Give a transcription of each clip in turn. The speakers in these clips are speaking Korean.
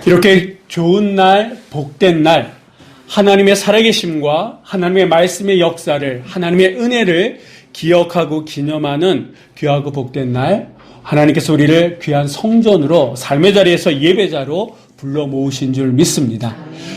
이렇게 좋은 날, 복된 날, 하나님의 살아계심과 하나님의 말씀의 역사를, 하나님의 은혜를 기억하고 기념하는 귀하고 복된 날, 하나님께서 우리를 귀한 성전으로 삶의 자리에서 예배자로 불러 모으신 줄 믿습니다.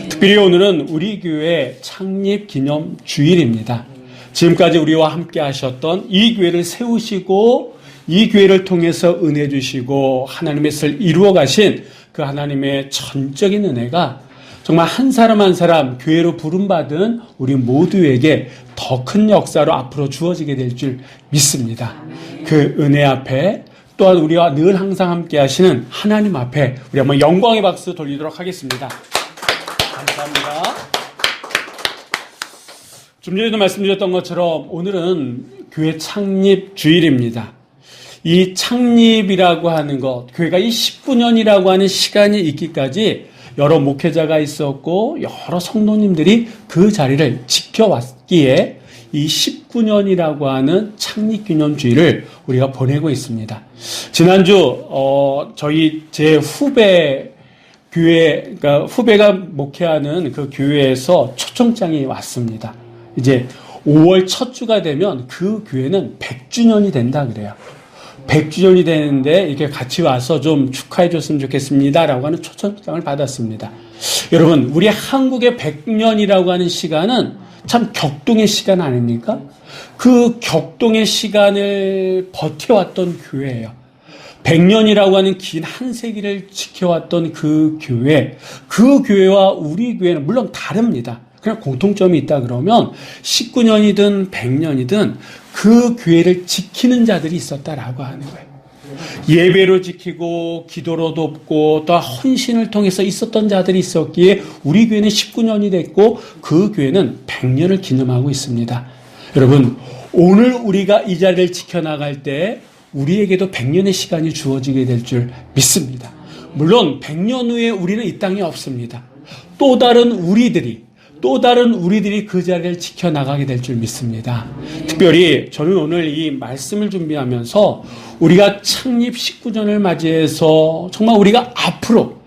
특별히 오늘은 우리 교회 창립 기념 주일입니다. 지금까지 우리와 함께 하셨던 이 교회를 세우시고 이 교회를 통해서 은혜 주시고 하나님의 뜻을 이루어 가신 그 하나님의 전적인 은혜가 정말 한 사람 한 사람 교회로 부름받은 우리 모두에게 더 큰 역사로 앞으로 주어지게 될 줄 믿습니다. 그 은혜 앞에 또한 우리와 늘 항상 함께 하시는 하나님 앞에 우리 한번 영광의 박수 돌리도록 하겠습니다. 감사합니다. 좀 전에도 말씀드렸던 것처럼 오늘은 교회 창립 주일입니다. 이 창립이라고 하는 것, 교회가 이 19년이라고 하는 시간이 있기까지 여러 목회자가 있었고 여러 성도님들이 그 자리를 지켜왔기에 이 19년이라고 하는 창립기념주일을 우리가 보내고 있습니다. 지난주 제 후배 교회, 그러니까 후배가 목회하는 그 교회에서 초청장이 왔습니다. 이제 5월 첫 주가 되면 그 교회는 100주년이 된다 그래요. 100주년이 되는데 이렇게 같이 와서 좀 축하해 줬으면 좋겠습니다 라고 하는 초청장을 받았습니다. 여러분, 우리 한국의 100년이라고 하는 시간은 참 격동의 시간 아닙니까? 그 격동의 시간을 버텨왔던 교회예요. 100년이라고 하는 긴 한 세기를 지켜왔던 그 교회와 우리 교회는 물론 다릅니다. 그냥 공통점이 있다 그러면 19년이든 100년이든 그 교회를 지키는 자들이 있었다라고 하는 거예요. 예배로 지키고 기도로 돕고 또 헌신을 통해서 있었던 자들이 있었기에 우리 교회는 19년이 됐고 그 교회는 100년을 기념하고 있습니다. 여러분, 오늘 우리가 이 자리를 지켜나갈 때 우리에게도 100년의 시간이 주어지게 될 줄 믿습니다. 물론 100년 후에 우리는 이 땅에 없습니다. 또 다른 우리들이 그 자리를 지켜나가게 될 줄 믿습니다. 특별히 저는 오늘 이 말씀을 준비하면서 우리가 창립 19전을 맞이해서 정말 우리가 앞으로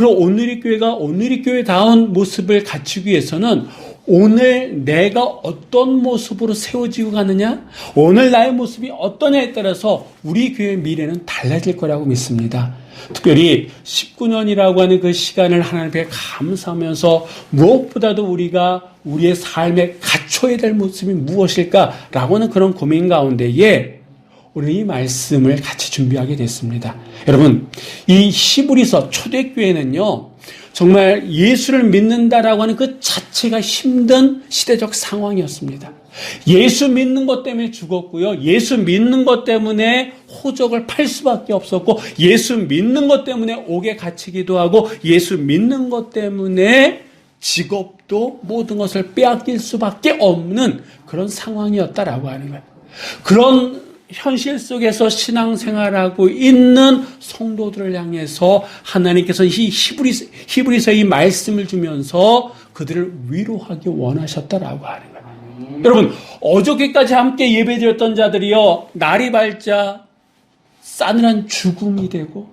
오늘의 교회가 오늘의 교회다운 모습을 갖추기 위해서는 오늘 내가 어떤 모습으로 세워지고 가느냐, 오늘 나의 모습이 어떠냐에 따라서 우리 교회의 미래는 달라질 거라고 믿습니다. 특별히 19년이라고 하는 그 시간을 하나님 앞에 감사하면서 무엇보다도 우리가 우리의 삶에 갖춰야 될 모습이 무엇일까라고 하는 그런 고민 가운데에 오늘 이 말씀을 같이 준비하게 됐습니다. 여러분, 이 히브리서 초대교회는요, 정말 예수를 믿는다라고 하는 그 자체가 힘든 시대적 상황이었습니다. 예수 믿는 것 때문에 죽었고요. 예수 믿는 것 때문에 호적을 팔 수밖에 없었고, 예수 믿는 것 때문에 옥에 갇히기도 하고, 예수 믿는 것 때문에 직업도 모든 것을 빼앗길 수밖에 없는 그런 상황이었다라고 하는 거예요. 그런 현실 속에서 신앙생활하고 있는 성도들을 향해서 하나님께서 이 히브리서 이 말씀을 주면서 그들을 위로하기 원하셨다라고 하는 거예요. 여러분, 어저께까지 함께 예배드렸던 자들이요, 날이 밝자 싸늘한 죽음이 되고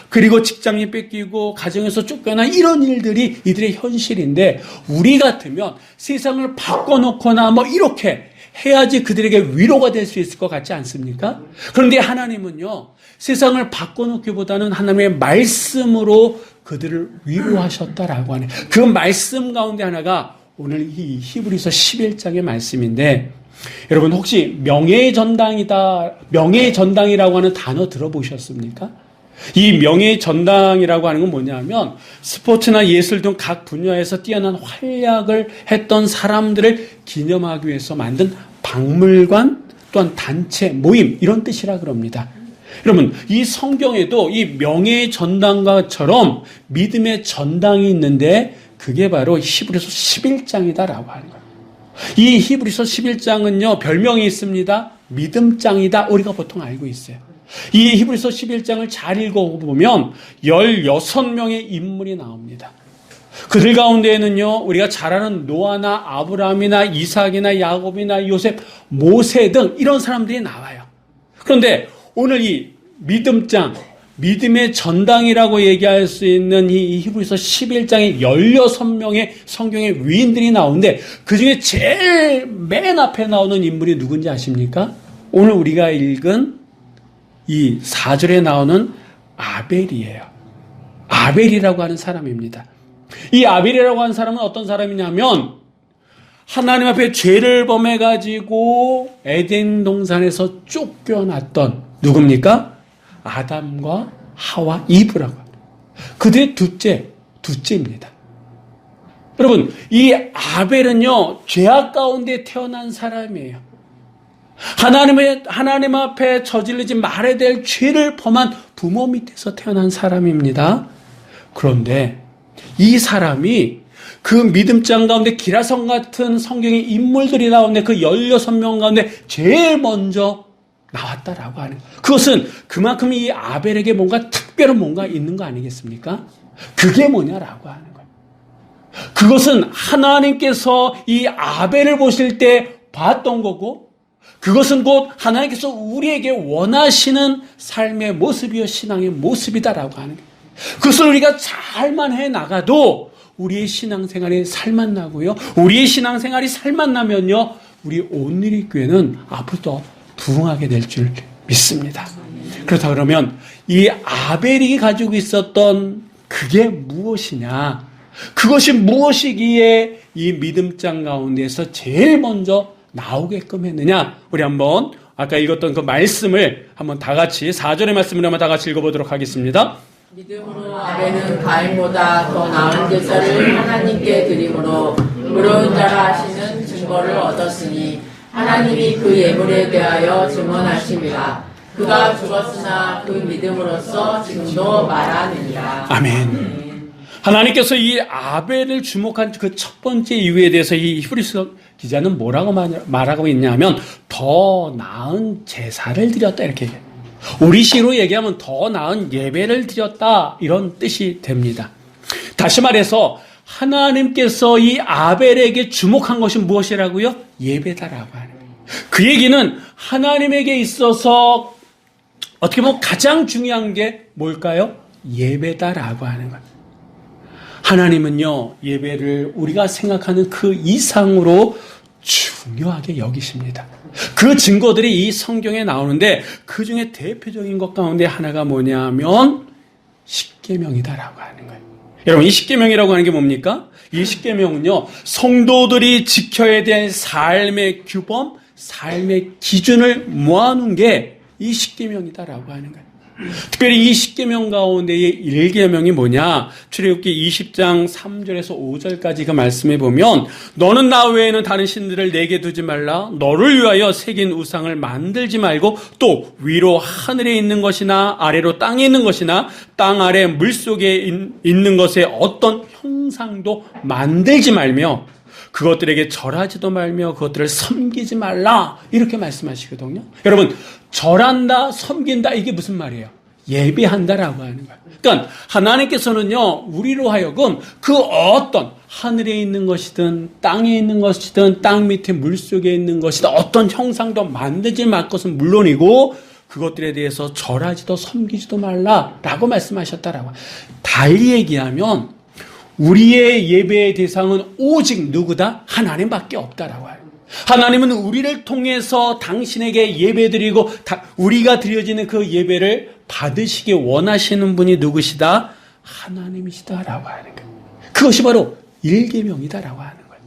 그리고 직장이 뺏기고 가정에서 쫓겨난 이런 일들이 이들의 현실인데, 우리 같으면 세상을 바꿔놓거나 이렇게 해야지 그들에게 위로가 될 수 있을 것 같지 않습니까? 그런데 하나님은요, 세상을 바꿔놓기보다는 하나님의 말씀으로 그들을 위로하셨다라고 하네. 그 말씀 가운데 하나가 오늘 이 히브리서 11장의 말씀인데, 여러분 혹시 명예의 전당이라고 하는 단어 들어보셨습니까? 이 명예의 전당이라고 하는 건 뭐냐면 스포츠나 예술 등 각 분야에서 뛰어난 활약을 했던 사람들을 기념하기 위해서 만든 박물관 또한 단체 모임 이런 뜻이라 그럽니다. 여러분, 이 성경에도 이 명예의 전당과처럼 믿음의 전당이 있는데 그게 바로 히브리서 11장이다라고 하는 거예요. 이 히브리서 11장은요, 별명이 있습니다. 믿음장이다. 우리가 보통 알고 있어요. 이 히브리서 11장을 잘 읽어보면 16명의 인물이 나옵니다. 그들 가운데에는요, 우리가 잘 아는 노아나 아브라함이나 이삭이나 야곱이나 요셉, 모세 등 이런 사람들이 나와요. 그런데 오늘 이 믿음장, 믿음의 전당이라고 얘기할 수 있는 이 히브리서 11장에 16명의 성경의 위인들이 나오는데 그 중에 제일 맨 앞에 나오는 인물이 누군지 아십니까? 오늘 우리가 읽은 이 4절에 나오는 아벨이에요. 아벨이라고 하는 사람입니다. 이 아벨이라고 하는 사람은 어떤 사람이냐면 하나님 앞에 죄를 범해가지고 에덴 동산에서 쫓겨났던 누굽니까? 아담과 하와 이브라고 합니다. 그들의 둘째입니다. 여러분, 이 아벨은요, 죄악 가운데 태어난 사람이에요. 하나님 앞에 저지르지 말아야 될 죄를 범한 부모 밑에서 태어난 사람입니다. 그런데 이 사람이 그 믿음장 가운데 기라성 같은 성경의 인물들이 나오는데 그 16명 가운데 제일 먼저 나왔다라고 하는 거예요. 그것은 그만큼 이 아벨에게 뭔가 특별한 뭔가 있는 거 아니겠습니까? 그게 뭐냐라고 하는 거예요. 그것은 하나님께서 이 아벨을 보실 때 봤던 거고 그것은 곧 하나님께서 우리에게 원하시는 삶의 모습이요 신앙의 모습이다라고 하는 거예요. 그것을 우리가 잘만 해나가도 우리의 신앙생활이 살만 나고요. 우리의 신앙생활이 살만 나면요. 우리 온누리 교회는 앞으로 더 부흥하게 될 줄 믿습니다. 그렇다 그러면 이 아벨이 가지고 있었던 그게 무엇이냐? 그것이 무엇이기에 이 믿음장 가운데서 제일 먼저 나오게끔 했느냐? 우리 한번 아까 읽었던 그 말씀을 한번 다 같이 4절의 말씀을 한번 다 같이 읽어보도록 하겠습니다. 믿음으로 아벨은 가인보다 더 나은 제사를 하나님께 드림으로 의로운 자라 하시는 증거를 얻었으니 하나님이 그 예물에 대하여 증언하심이라. 그가 죽었으나 그 믿음으로써 지금도 말하느니라. 아멘. 하나님께서 이 아벨을 주목한 그 첫 번째 이유에 대해서 이 히브리서 기자는 뭐라고 말하고 있냐면 더 나은 제사를 드렸다 이렇게 얘기해요. 우리식으로 얘기하면 더 나은 예배를 드렸다 이런 뜻이 됩니다. 다시 말해서 하나님께서 이 아벨에게 주목한 것이 무엇이라고요? 예배다라고 하는 거예요. 그 얘기는 하나님에게 있어서 어떻게 보면 가장 중요한 게 뭘까요? 예배다라고 하는 거예요. 하나님은요, 예배를 우리가 생각하는 그 이상으로 중요하게 여기십니다. 그 증거들이 이 성경에 나오는데 그 중에 대표적인 것 가운데 하나가 뭐냐면 십계명이다라고 하는 거예요. 여러분, 이 십계명이라고 하는 게 뭡니까? 이 십계명은요, 성도들이 지켜야 될 삶의 규범, 삶의 기준을 모아놓은 게 이 십계명이다라고 하는 거예요. 특별히 이 십계명 가운데의 1계명이 뭐냐? 출애굽기 20장 3절에서 5절까지 그 말씀에 보면 너는 나 외에는 다른 신들을 내게 두지 말라. 너를 위하여 새긴 우상을 만들지 말고 또 위로 하늘에 있는 것이나 아래로 땅에 있는 것이나 땅 아래 물속에 있는 것에 어떤 형상도 만들지 말며 그것들에게 절하지도 말며 그것들을 섬기지 말라 이렇게 말씀하시거든요. 여러분, 절한다, 섬긴다 이게 무슨 말이에요? 예배한다라고 하는 거예요. 그러니까 하나님께서는요, 우리로 하여금 그 어떤 하늘에 있는 것이든 땅에 있는 것이든 땅 밑에 물속에 있는 것이든 어떤 형상도 만들지 말 것은 물론이고 그것들에 대해서 절하지도 섬기지도 말라라고 말씀하셨다라고. 달리 얘기하면 우리의 예배의 대상은 오직 누구다? 하나님밖에 없다라고 해요. 하나님은 우리를 통해서 당신에게 예배드리고 우리가 드려지는 그 예배를 받으시기 원하시는 분이 누구시다? 하나님이시다라고 하는 거예요. 그것이 바로 1계명이다라고 하는 거예요.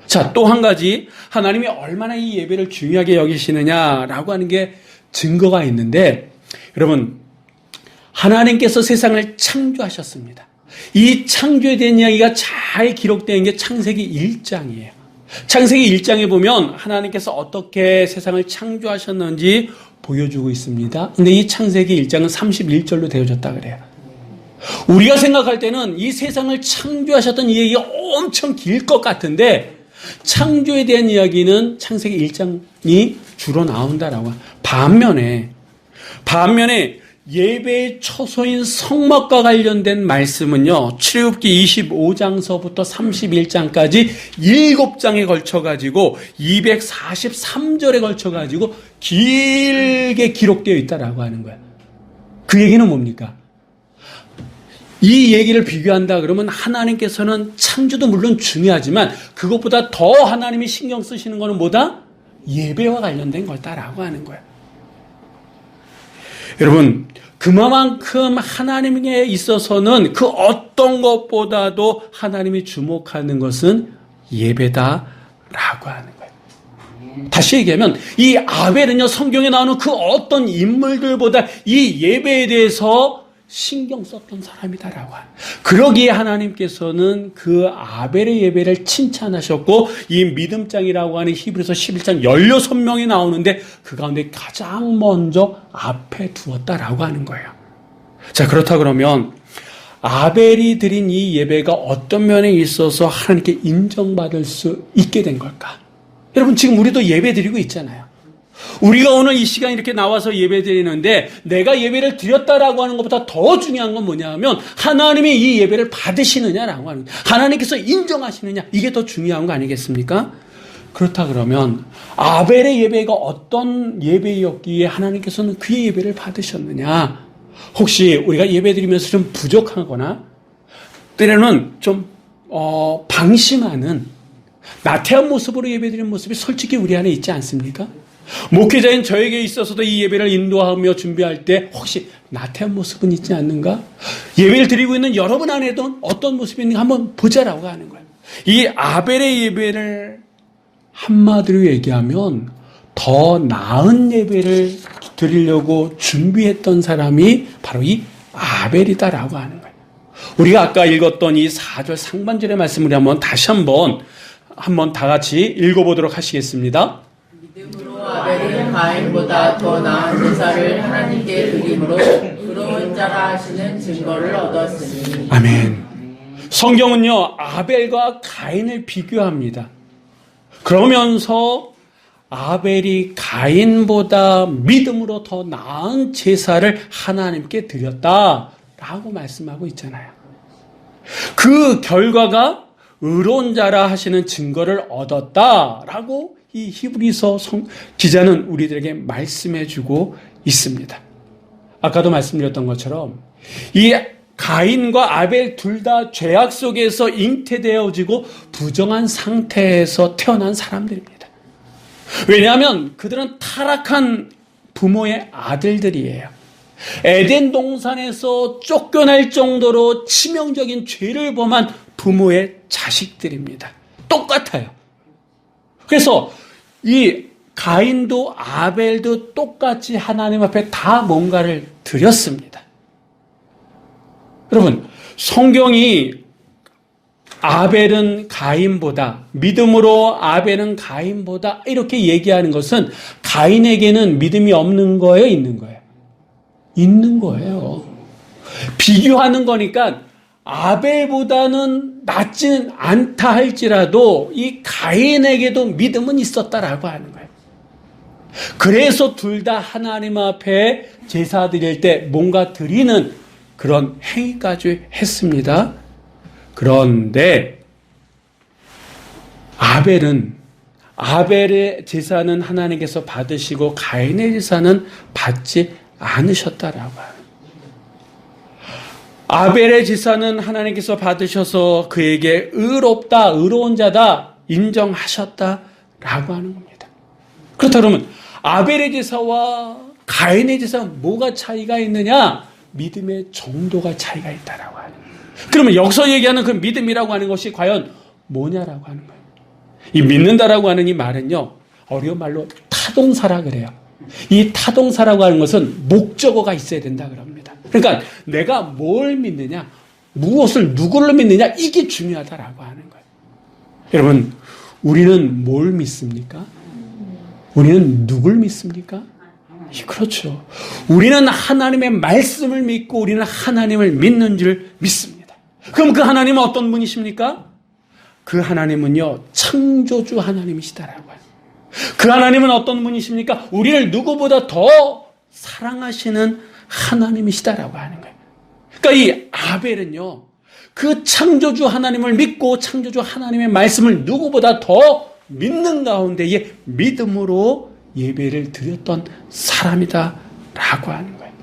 자, 또 한 가지 하나님이 얼마나 이 예배를 중요하게 여기시느냐라고 하는 게 증거가 있는데 여러분, 하나님께서 세상을 창조하셨습니다. 이 창조에 대한 이야기가 잘 기록된 게 창세기 1장이에요. 창세기 1장에 보면 하나님께서 어떻게 세상을 창조하셨는지 보여주고 있습니다. 근데 이 창세기 1장은 31절로 되어졌다 그래요. 우리가 생각할 때는 이 세상을 창조하셨던 이 얘기가 엄청 길 것 같은데 창조에 대한 이야기는 창세기 1장이 주로 나온다라고. 반면에 예배의 처소인 성막과 관련된 말씀은요, 출애굽기 25장서부터 31장까지 7장에 걸쳐가지고 243절에 걸쳐가지고 길게 기록되어 있다라고 하는 거예요. 그 얘기는 뭡니까? 이 얘기를 비교한다 그러면 하나님께서는 창조도 물론 중요하지만 그것보다 더 하나님이 신경 쓰시는 거는 뭐다? 예배와 관련된 거다라고 하는 거예요. 여러분, 그만큼 하나님에 있어서는 그 어떤 것보다도 하나님이 주목하는 것은 예배다라고 하는 거예요. 다시 얘기하면 이 아벨은요, 성경에 나오는 그 어떤 인물들보다 이 예배에 대해서 신경 썼던 사람이다라고 하는. 그러기에 하나님께서는 그 아벨의 예배를 칭찬하셨고 이 믿음장이라고 하는 히브리서 11장 16명이 나오는데 그 가운데 가장 먼저 앞에 두었다라고 하는 거예요. 자, 그렇다 그러면 아벨이 드린 이 예배가 어떤 면에 있어서 하나님께 인정받을 수 있게 된 걸까? 여러분, 지금 우리도 예배 드리고 있잖아요. 우리가 오늘 이 시간 이렇게 나와서 예배 드리는데 내가 예배를 드렸다라고 하는 것보다 더 중요한 건 뭐냐 하면 하나님이 이 예배를 받으시느냐라고 하는 거예요. 하나님께서 인정하시느냐, 이게 더 중요한 거 아니겠습니까? 그렇다 그러면 아벨의 예배가 어떤 예배였기에 하나님께서는 그의 예배를 받으셨느냐? 혹시 우리가 예배 드리면서 좀 부족하거나 때로는 좀 방심하는 나태한 모습으로 예배 드리는 모습이 솔직히 우리 안에 있지 않습니까? 목회자인 저에게 있어서도 이 예배를 인도하며 준비할 때 혹시 나태한 모습은 있지 않는가? 예배를 드리고 있는 여러분 안에도 어떤 모습이 있는가 한번 보자라고 하는 거예요. 이 아벨의 예배를 한마디로 얘기하면 더 나은 예배를 드리려고 준비했던 사람이 바로 이 아벨이다라고 하는 거예요. 우리가 아까 읽었던 이 4절 상반절의 말씀을 다시 한번 다 같이 읽어보도록 하시겠습니다. 믿음으로 아벨은 가인보다 더 나은 제사를 하나님께 드림으로 의로운 자라 하시는 증거를 얻었으니. 아멘. 성경은요, 아벨과 가인을 비교합니다. 그러면서 아벨이 가인보다 믿음으로 더 나은 제사를 하나님께 드렸다라고 말씀하고 있잖아요. 그 결과가 의로운 자라 하시는 증거를 얻었다라고 이 히브리서 기자는 우리들에게 말씀해주고 있습니다. 아까도 말씀드렸던 것처럼 이 가인과 아벨 둘 다 죄악 속에서 잉태되어지고 부정한 상태에서 태어난 사람들입니다. 왜냐하면 그들은 타락한 부모의 아들들이에요. 에덴 동산에서 쫓겨날 정도로 치명적인 죄를 범한 부모의 자식들입니다. 똑같아요. 그래서 이 가인도 아벨도 똑같이 하나님 앞에 다 뭔가를 드렸습니다. 여러분, 성경이 아벨은 가인보다, 믿음으로 아벨은 가인보다 이렇게 얘기하는 것은 가인에게는 믿음이 없는 거예요, 있는 거예요? 있는 거예요. 비교하는 거니까 아벨보다는 낫지는 않다 할지라도 이 가인에게도 믿음은 있었다라고 하는 거예요. 그래서 둘 다 하나님 앞에 제사 드릴 때 뭔가 드리는 그런 행위까지 했습니다. 그런데 아벨의 제사는 하나님께서 받으시고 가인의 제사는 받지 않으셨다라고 합니다. 아벨의 제사는 하나님께서 받으셔서 그에게 의롭다, 의로운 자다 인정하셨다라고 하는 겁니다. 그렇다 그러면 아벨의 제사와 가인의 제사 뭐가 차이가 있느냐? 믿음의 정도가 차이가 있다라고 하는 거예요. 그러면 여기서 얘기하는 그 믿음이라고 하는 것이 과연 뭐냐라고 하는 거예요. 이 믿는다라고 하는 이 말은요, 어려운 말로 타동사라 그래요. 이 타동사라고 하는 것은 목적어가 있어야 된다 그럽니다. 그러니까 내가 뭘 믿느냐, 무엇을 누구를 믿느냐, 이게 중요하다라고 하는 거예요. 여러분, 우리는 뭘 믿습니까? 우리는 누굴 믿습니까? 그렇죠. 우리는 하나님의 말씀을 믿고 우리는 하나님을 믿는 줄 믿습니다. 그럼 그 하나님은 어떤 분이십니까? 그 하나님은요, 창조주 하나님이시다라고 해요. 그 하나님은 어떤 분이십니까? 우리를 누구보다 더 사랑하시는 하나님이시다라고 하는 거예요. 그러니까 이 아벨은요, 그 창조주 하나님을 믿고 창조주 하나님의 말씀을 누구보다 더 믿는 가운데에 믿음으로 예배를 드렸던 사람이다라고 하는 거예요.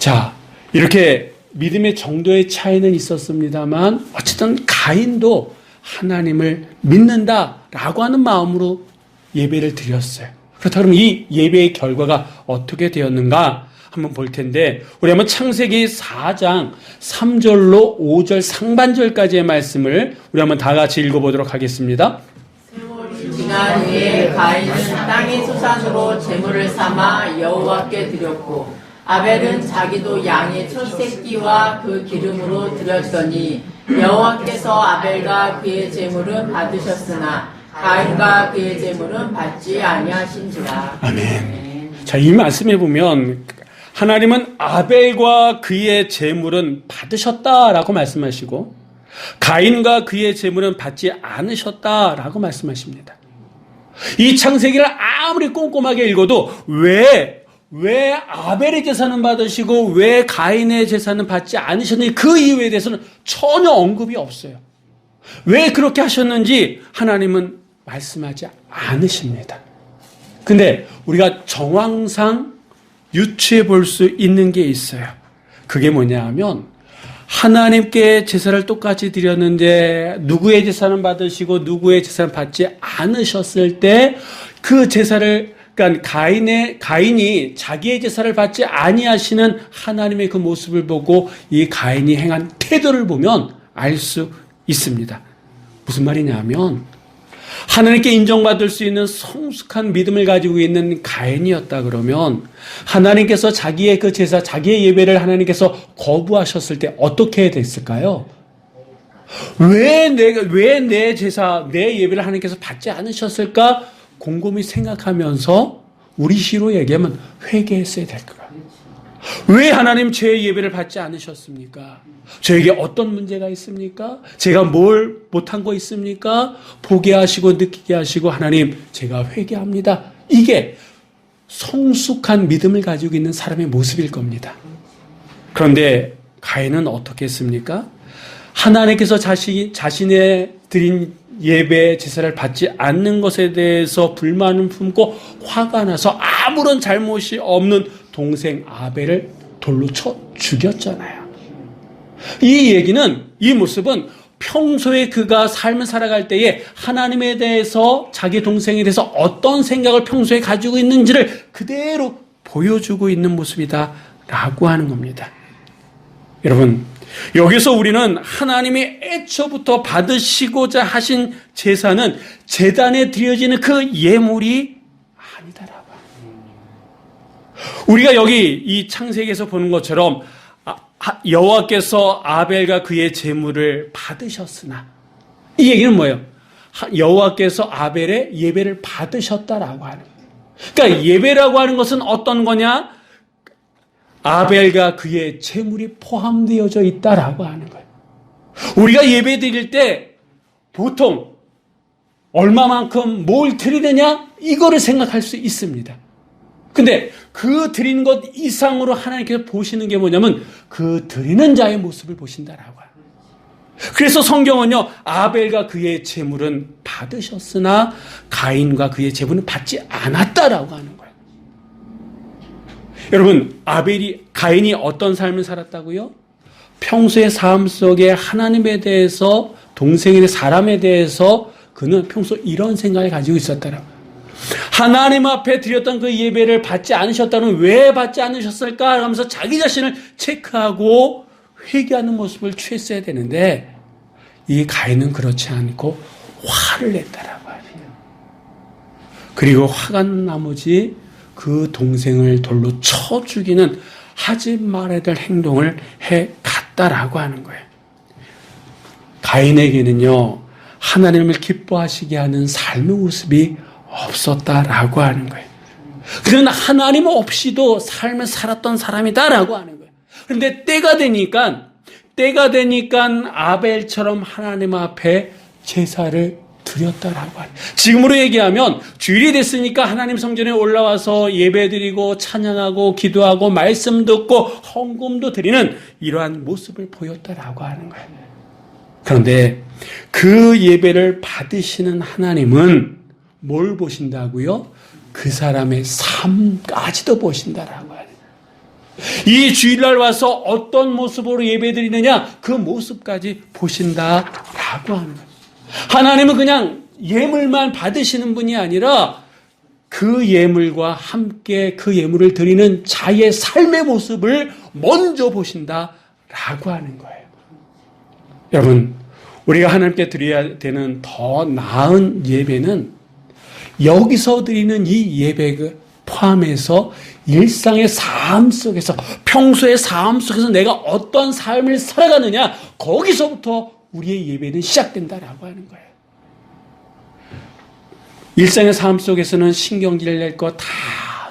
자, 이렇게 믿음의 정도의 차이는 있었습니다만 어쨌든 가인도 하나님을 믿는다라고 하는 마음으로 예배를 드렸어요. 그렇다면 이 예배의 결과가 어떻게 되었는가 한번 볼 텐데, 우리 한번 창세기 4장 3절로 5절 상반절까지의 말씀을 우리 한번 다 같이 읽어보도록 하겠습니다. 세월이 지난 후에 가인은 땅의 소산으로 제물을 삼아 여호와께 드렸고 아벨은 자기도 양의 첫 새끼와 그 기름으로 드렸더니 여호와께서 아벨과 그의 제물은 받으셨으나 가인과 그의 제물은 받지 아니하신지라. 아멘. 자, 이 말씀에 보면 하나님은 아벨과 그의 제물은 받으셨다라고 말씀하시고 가인과 그의 제물은 받지 않으셨다라고 말씀하십니다. 이 창세기를 아무리 꼼꼼하게 읽어도 왜 아벨의 제사는 받으시고 왜 가인의 제사는 받지 않으셨는지 그 이유에 대해서는 전혀 언급이 없어요. 왜 그렇게 하셨는지 하나님은 말씀하지 않으십니다. 근데 우리가 정황상 유추해 볼 수 있는 게 있어요. 그게 뭐냐 하면 하나님께 제사를 똑같이 드렸는데 누구의 제사는 받으시고 누구의 제사는 받지 않으셨을 때 그 제사를, 그러니까 가인이 자기의 제사를 받지 아니하시는 하나님의 그 모습을 보고 이 가인이 행한 태도를 보면 알 수 있습니다. 무슨 말이냐면 하나님께 인정받을 수 있는 성숙한 믿음을 가지고 있는 가인이었다 그러면 하나님께서 자기의 그 제사, 자기의 예배를 하나님께서 거부하셨을 때 어떻게 됐을까요? 왜 내 제사, 내 예배를 하나님께서 받지 않으셨을까? 곰곰이 생각하면서 우리 시로 얘기하면 회개했어야 될 거야. 왜 하나님 제 예배를 받지 않으셨습니까? 저에게 어떤 문제가 있습니까? 제가 뭘 못한 거 있습니까? 보게 하시고 느끼게 하시고 하나님 제가 회개합니다. 이게 성숙한 믿음을 가지고 있는 사람의 모습일 겁니다. 그런데 가인은 어떻게 했습니까? 하나님께서 자신의 드린 예배 제사를 받지 않는 것에 대해서 불만을 품고 화가 나서 아무런 잘못이 없는 동생 아벨을 돌로 쳐 죽였잖아요. 이 얘기는, 이 모습은 평소에 그가 삶을 살아갈 때에 하나님에 대해서, 자기 동생에 대해서 어떤 생각을 평소에 가지고 있는지를 그대로 보여주고 있는 모습이다라고 하는 겁니다. 여러분, 여기서 우리는 하나님이 애초부터 받으시고자 하신 제사는 제단에 드려지는 그 예물이 아니다라고. 우리가 여기 이 창세기에서 보는 것처럼 여호와께서 아벨과 그의 제물을 받으셨으나, 이 얘기는 뭐예요? 여호와께서 아벨의 예배를 받으셨다라고 하는 거예요. 그러니까 예배라고 하는 것은 어떤 거냐? 아벨과 그의 제물이 포함되어져 있다라고 하는 거예요. 우리가 예배 드릴 때 보통 얼마만큼 뭘 드리느냐? 이거를 생각할 수 있습니다. 근데 그 드린 것 이상으로 하나님께서 보시는 게 뭐냐면 그 드리는 자의 모습을 보신다라고 해요. 그래서 성경은요, 아벨과 그의 제물은 받으셨으나 가인과 그의 제물은 받지 않았다라고 하는 거예요. 여러분, 가인이 어떤 삶을 살았다고요? 평소의 삶 속에 하나님에 대해서, 동생에 대해, 사람에 대해서 그는 평소 이런 생각을 가지고 있었다라고. 하나님 앞에 드렸던 그 예배를 받지 않으셨다면 왜 받지 않으셨을까 하면서 자기 자신을 체크하고 회개하는 모습을 취했어야 되는데, 이 가인은 그렇지 않고 화를 냈다라고 하네요. 그리고 화가 난 나머지 그 동생을 돌로 쳐 죽이는 하지 말아야 될 행동을 해 갔다라고 하는 거예요. 가인에게는요, 하나님을 기뻐하시게 하는 삶의 모습이 없었다라고 하는 거예요. 그는 하나님 없이도 삶을 살았던 사람이다라고 하는 거예요. 그런데 때가 되니까 아벨처럼 하나님 앞에 제사를 드렸다라고 하는. 지금으로 얘기하면 주일이 됐으니까 하나님 성전에 올라와서 예배드리고 찬양하고 기도하고 말씀 듣고 헌금도 드리는 이러한 모습을 보였다라고 하는 거예요. 그런데 그 예배를 받으시는 하나님은 뭘 보신다고요? 그 사람의 삶까지도 보신다라고 하는. 이 주일날 와서 어떤 모습으로 예배드리느냐 그 모습까지 보신다라고 하는 거예요. 하나님은 그냥 예물만 받으시는 분이 아니라 그 예물과 함께 그 예물을 드리는 자의 삶의 모습을 먼저 보신다라고 하는 거예요. 여러분, 우리가 하나님께 드려야 되는 더 나은 예배는 여기서 드리는 이 예배를 포함해서 일상의 삶 속에서, 평소의 삶 속에서 내가 어떤 삶을 살아가느냐, 거기서부터 우리의 예배는 시작된다라고 하는 거예요. 일상의 삶 속에서는 신경질 낼 거 다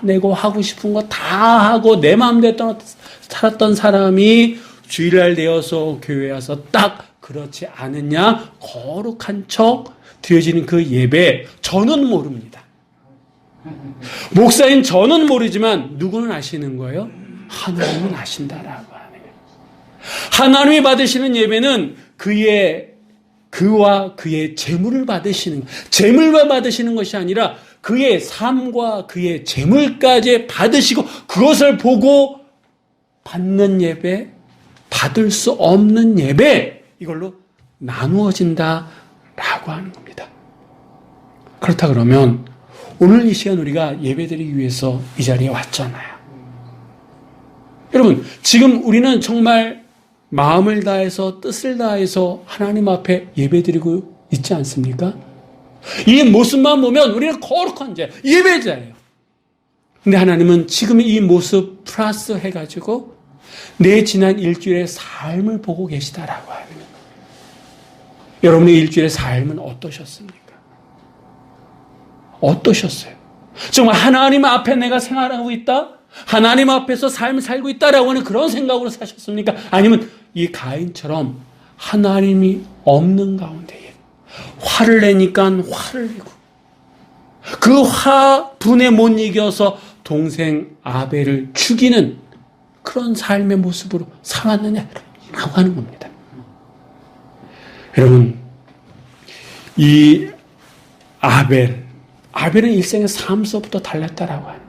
내고 하고 싶은 거 다 하고 내 마음대로 살았던 사람이 주일날 되어서 교회에 와서 딱 그렇지 않느냐, 거룩한 척 드려지는 그 예배, 저는 모릅니다. 목사인 저는 모르지만 누구는 아시는 거예요? 하나님은 아신다라고 하는 거예요. 하나님이 받으시는 예배는 그와 그의 재물을 받으시는, 재물만 받으시는 것이 아니라 그의 삶과 그의 재물까지 받으시고 그것을 보고 받는 예배, 받을 수 없는 예배, 이걸로 나누어진다라고 하는 겁니다. 그렇다 그러면 오늘 이 시간 우리가 예배드리기 위해서 이 자리에 왔잖아요. 여러분, 지금 우리는 정말 마음을 다해서 뜻을 다해서 하나님 앞에 예배드리고 있지 않습니까? 이 모습만 보면 우리는 거룩한 자, 예배자예요. 근데 하나님은 지금 이 모습 플러스 해가지고 내 지난 일주일의 삶을 보고 계시다라고 하는 거예요. 여러분의 일주일의 삶은 어떠셨습니까? 어떠셨어요? 정말 하나님 앞에 내가 생활하고 있다? 하나님 앞에서 삶을 살고 있다라고 하는 그런 생각으로 사셨습니까? 아니면 이 가인처럼 하나님이 없는 가운데에 화를 내니까 화를 내고 그 화분에 못 이겨서 동생 아벨을 죽이는 그런 삶의 모습으로 살았느냐라고 하는 겁니다. 여러분, 이 아벨은 일생의 삶서부터 달랐다라고 하는.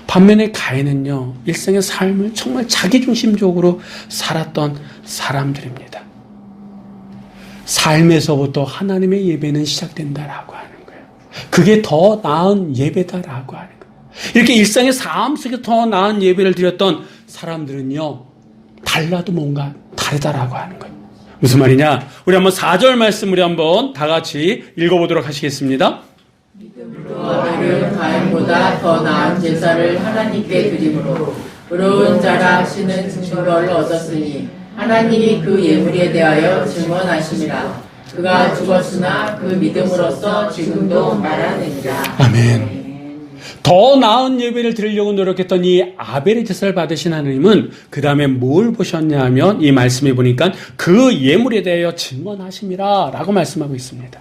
반면에 가인은요, 일생의 삶을 정말 자기중심적으로 살았던 사람들입니다. 삶에서부터 하나님의 예배는 시작된다라고 하는 거예요. 그게 더 나은 예배다라고 하는 거예요. 이렇게 일상의 삶 속에 더 나은 예배를 드렸던 사람들은요, 달라도 뭔가 다르다라고 하는 거예요. 무슨 말이냐? 우리 한번 4절 말씀 우리 한번 다 같이 읽어보도록 하시겠습니다. 아벨은 가인보다 더 나은 제사를 하나님께 드림으로 의로운 자라 하시는 증거를 얻었으니 하나님이 그 예물에 대하여 증언하심이라. 그가 죽었으나 그 믿음으로써 지금도 말하느니라. 아멘. 더 나은 예배를 드리려고 노력했던 이 아벨의 제사를 받으신 하나님은 그 다음에 뭘 보셨냐 하면 이 말씀에 보니까 그 예물에 대하여 증언하심이라 라고 말씀하고 있습니다.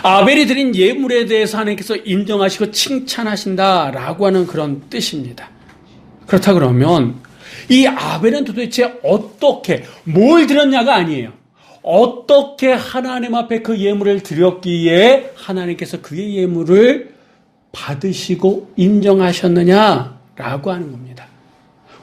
아벨이 드린 예물에 대해서 하나님께서 인정하시고 칭찬하신다라고 하는 그런 뜻입니다. 그렇다 그러면 이 아벨은 도대체 어떻게 뭘 드렸냐가 아니에요. 어떻게 하나님 앞에 그 예물을 드렸기에 하나님께서 그의 예물을 받으시고 인정하셨느냐라고 하는 겁니다.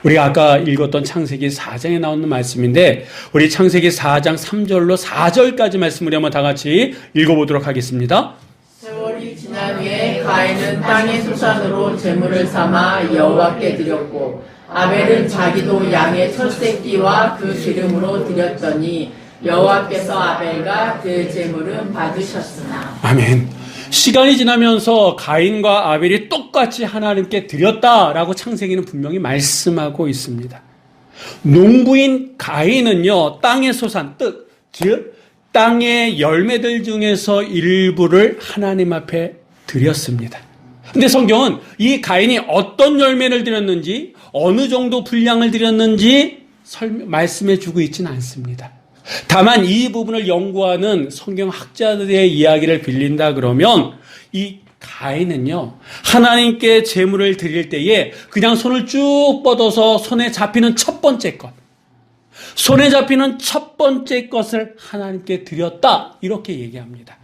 우리가 아까 읽었던 창세기 4장에 나오는 말씀인데 우리 창세기 4장 3절로 4절까지 말씀 우리 한번 다 같이 읽어보도록 하겠습니다. 세월이 지난 후에 가인은 땅의 소산으로 제물을 삼아 여호와께 드렸고 아벨은 자기도 양의 첫 새끼와 그 기름으로 드렸더니 여호와께서 아벨과 그 제물은 받으셨으나. 아멘. 시간이 지나면서 가인과 아벨이 똑같이 하나님께 드렸다라고 창세기는 분명히 말씀하고 있습니다. 농부인 가인은요, 땅의 소산, 즉 땅의 열매들 중에서 일부를 하나님 앞에 드렸습니다. 근데 성경은 이 가인이 어떤 열매를 드렸는지, 어느 정도 분량을 드렸는지 말씀해 주고 있지는 않습니다. 다만 이 부분을 연구하는 성경 학자들의 이야기를 빌린다 그러면 이 가인은요, 하나님께 제물을 드릴 때에 그냥 손을 쭉 뻗어서 손에 잡히는 첫 번째 것, 손에 잡히는 첫 번째 것을 하나님께 드렸다, 이렇게 얘기합니다.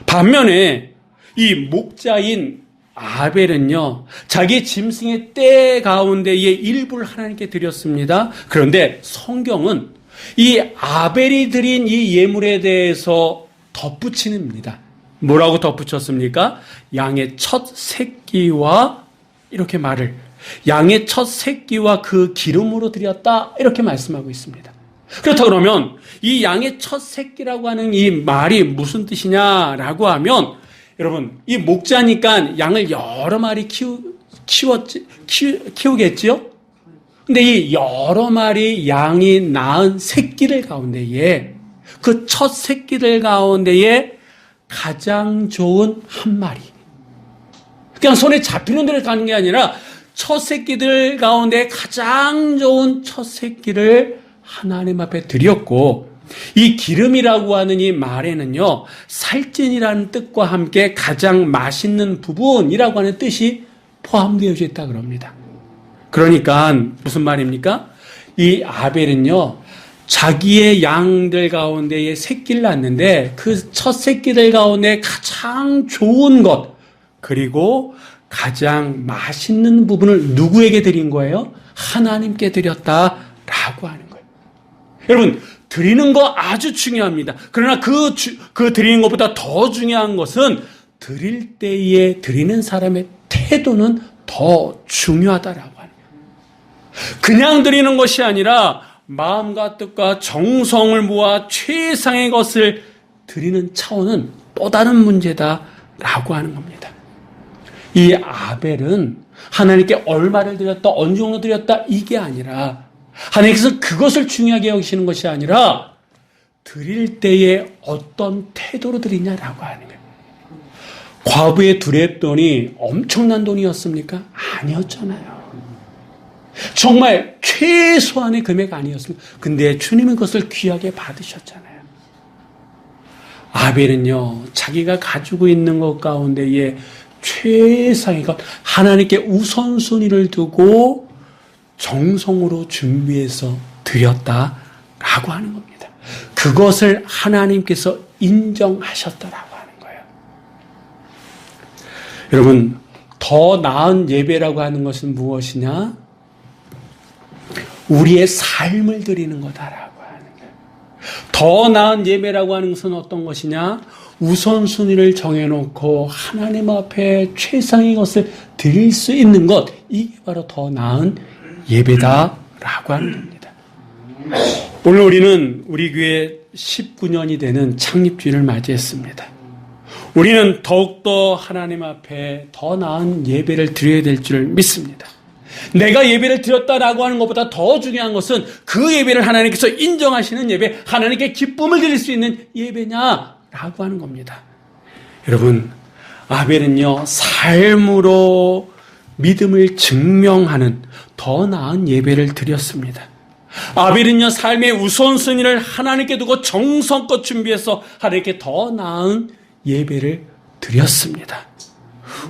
반면에 이 목자인 아벨은요, 자기 짐승의 떼 가운데의 일부를 하나님께 드렸습니다. 그런데 성경은 이 아벨이 드린 이 예물에 대해서 덧붙입니다. 뭐라고 덧붙였습니까? 양의 첫 새끼와 이렇게 말을, 양의 첫 새끼와 그 기름으로 드렸다, 이렇게 말씀하고 있습니다. 그렇다 그러면 이 양의 첫 새끼라고 하는 이 말이 무슨 뜻이냐라고 하면, 여러분, 이 목자니까 양을 여러 마리 키우겠지요? 근데 이 여러 마리 양이 낳은 새끼들 가운데에, 그 첫 새끼들 가운데에 가장 좋은 한 마리. 그냥 손에 잡히는 대로 가는 게 아니라 첫 새끼들 가운데 가장 좋은 첫 새끼를 하나님 앞에 드렸고, 이 기름이라고 하는 이 말에는요, 살찐이라는 뜻과 함께 가장 맛있는 부분이라고 하는 뜻이 포함되어 있다 그럽니다. 그러니까 무슨 말입니까? 이 아벨은요, 자기의 양들 가운데에 새끼를 낳는데 그 첫 새끼들 가운데 가장 좋은 것, 그리고 가장 맛있는 부분을 누구에게 드린 거예요? 하나님께 드렸다라고 하는 거예요. 여러분, 드리는 거 아주 중요합니다. 그러나 그 드리는 것보다 더 중요한 것은 드릴 때에 드리는 사람의 태도는 더 중요하다라고 하는 거예요. 그냥 드리는 것이 아니라 마음과 뜻과 정성을 모아 최상의 것을 드리는 차원은 또 다른 문제다라고 하는 겁니다. 이 아벨은 하나님께 얼마를 드렸다, 어느 정도 드렸다, 이게 아니라 하나님께서 그것을 중요하게 여기시는 것이 아니라 드릴 때에 어떤 태도로 드리냐라고 하는 거예요. 과부의 두렙돈이 엄청난 돈이었습니까? 아니었잖아요. 정말 최소한의 금액 아니었습니까? 근데 주님은 그것을 귀하게 받으셨잖아요. 아벨은요, 자기가 가지고 있는 것 가운데에 최상의 것, 하나님께 우선순위를 두고 정성으로 준비해서 드렸다라고 하는 겁니다. 그것을 하나님께서 인정하셨다라고 하는 거예요. 여러분, 더 나은 예배라고 하는 것은 무엇이냐? 우리의 삶을 드리는 거다라고 하는 거예요. 더 나은 예배라고 하는 것은 어떤 것이냐? 우선순위를 정해놓고 하나님 앞에 최상의 것을 드릴 수 있는 것, 이게 바로 더 나은 예배다라고 하는 겁니다. 오늘 우리는 우리 교회 19년이 되는 창립주일을 맞이했습니다. 우리는 더욱더 하나님 앞에 더 나은 예배를 드려야 될 줄 믿습니다. 내가 예배를 드렸다라고 하는 것보다 더 중요한 것은 그 예배를 하나님께서 인정하시는 예배, 하나님께 기쁨을 드릴 수 있는 예배냐라고 하는 겁니다. 여러분, 아벨은요, 삶으로 믿음을 증명하는 더 나은 예배를 드렸습니다. 아벨은요, 삶의 우선순위를 하나님께 두고 정성껏 준비해서 하나님께 더 나은 예배를 드렸습니다.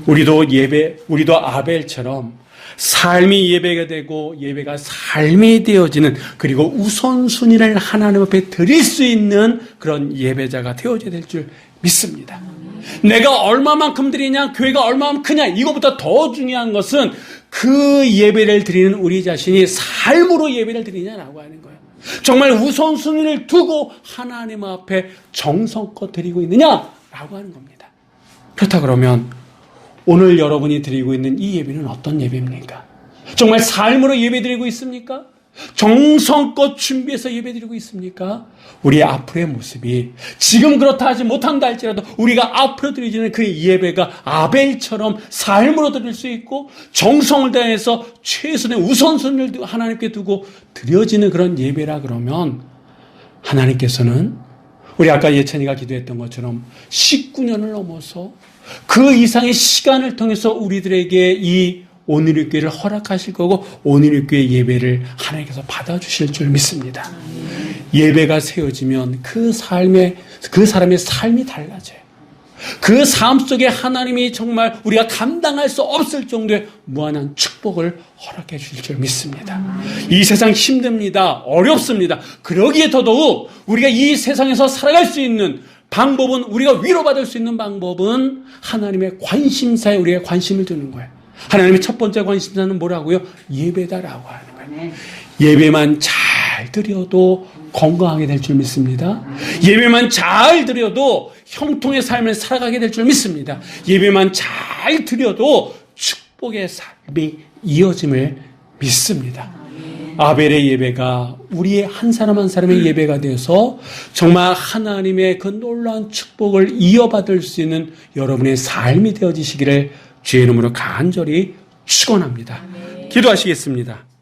우리도 아벨처럼 삶이 예배가 되고 예배가 삶이 되어지는, 그리고 우선순위를 하나님 앞에 드릴 수 있는 그런 예배자가 되어져야 될 줄 믿습니다. 내가 얼마만큼 드리냐, 교회가 얼마만큼 크냐, 이거보다 더 중요한 것은 그 예배를 드리는 우리 자신이 삶으로 예배를 드리냐라고 하는 거예요. 정말 우선순위를 두고 하나님 앞에 정성껏 드리고 있느냐라고 하는 겁니다. 그렇다 그러면 오늘 여러분이 드리고 있는 이 예배는 어떤 예배입니까? 정말 삶으로 예배드리고 있습니까? 정성껏 준비해서 예배드리고 있습니까? 우리의 앞으로의 모습이 지금 그렇다 하지 못한다 할지라도 우리가 앞으로 드리는 그 예배가 아벨처럼 삶으로 드릴 수 있고 정성을 다해서 최선의 우선순위를 하나님께 두고 드려지는 그런 예배라 그러면 하나님께서는 우리 아까 예찬이가 기도했던 것처럼 19년을 넘어서 그 이상의 시간을 통해서 우리들에게 이 오늘의 교회를 허락하실 거고 오늘의 교회 예배를 하나님께서 받아주실 줄 믿습니다. 예배가 세워지면 그 사람의 삶이 달라져요. 그 삶 속에 하나님이 정말 우리가 감당할 수 없을 정도의 무한한 축복을 허락해 주실 줄 믿습니다. 이 세상 힘듭니다. 어렵습니다. 그러기에 더더욱 우리가 이 세상에서 살아갈 수 있는 방법은, 우리가 위로받을 수 있는 방법은 하나님의 관심사에 우리가 관심을 두는 거예요. 하나님의 첫 번째 관심사는 뭐라고요? 예배다라고 하는 거예요. 예배만 잘 드려도 건강하게 될 줄 믿습니다. 예배만 잘 드려도 형통의 삶을 살아가게 될 줄 믿습니다. 예배만 잘 드려도 축복의 삶이 이어짐을 믿습니다. 아벨의 예배가 우리의 한 사람 한 사람의 예배가 되어서 정말 하나님의 그 놀라운 축복을 이어받을 수 있는 여러분의 삶이 되어지시기를 주의 이름으로 간절히 축원합니다. 기도하시겠습니다.